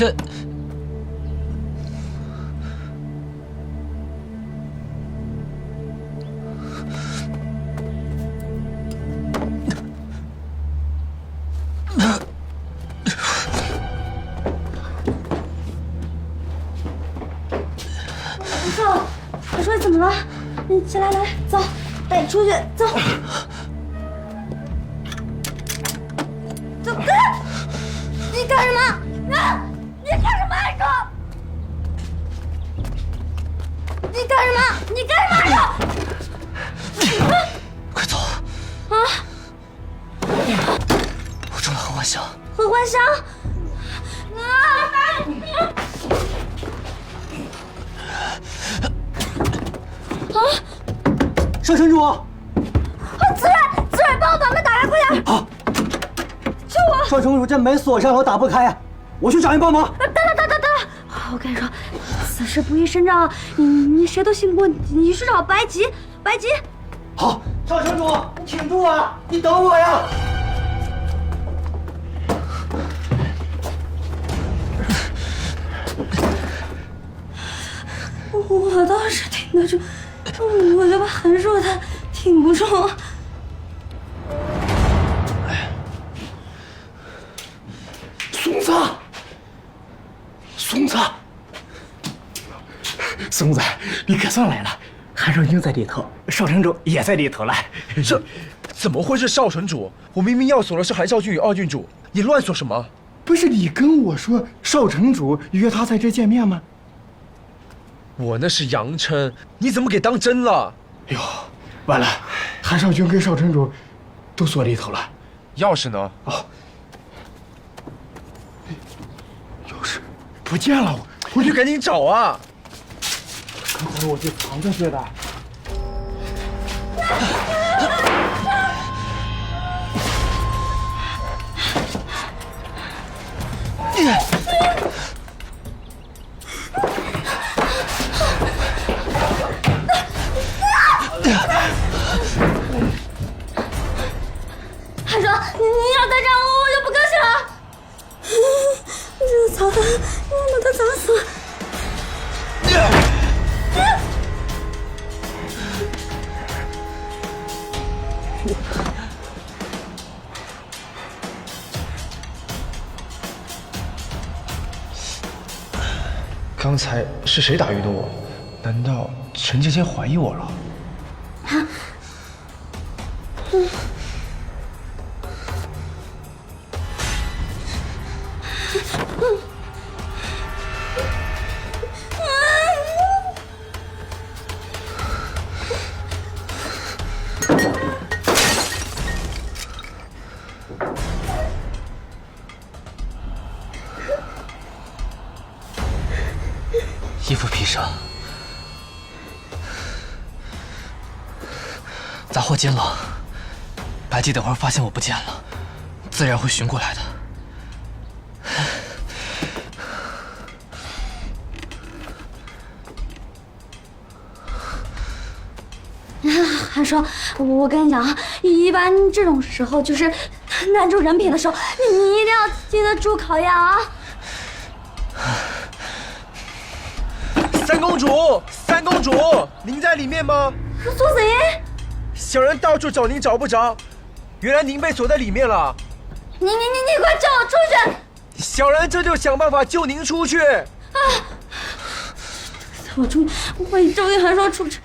这。我说你怎么了？你起来，来，走，带你出去，走。走，你干什么？啊！你干什么？说！你干什么？你干什么？快走！啊！我中了合欢香。合欢香？少城主！子睿，帮我把门打开，快点！好。救我！少城主，这门锁上了，我打不开呀，我去找人帮忙。等！我跟你说，此事不宜深长，你谁都信不过，你去找白吉。好，少城主，你挺住啊，你等我呀。我倒是挺得住，我就怕横竖他挺不住。松子，你可算来了！韩少君在里头，少城主也在里头了。这怎么会是少城主？我明明要锁的是韩少君与二郡主，你乱锁什么？不是你跟我说少城主约他在这见面吗？我那是杨琛，你怎么给当真了？哎呦，完了，韩少君跟少城主都锁里头了。钥匙呢？哦，钥匙不见了，回去赶紧找啊！刚才我就藏着去的。韩少，你要再这样，我就不高兴了。这个草把它砸死了。刚才是谁打晕的我？难道陈芊芊怀疑我了？衣服披上，杂货间了。白姬等会儿发现我不见了，自然会寻过来的。韩少，我跟你讲啊，一般这种时候就是难住人品的时候，你一定要经得住考验啊！三公主，您在里面吗？苏子英，小人到处找您找不着，原来您被锁在里面了。你快叫我出去！小人这就想办法救您出去。我终于还说出去。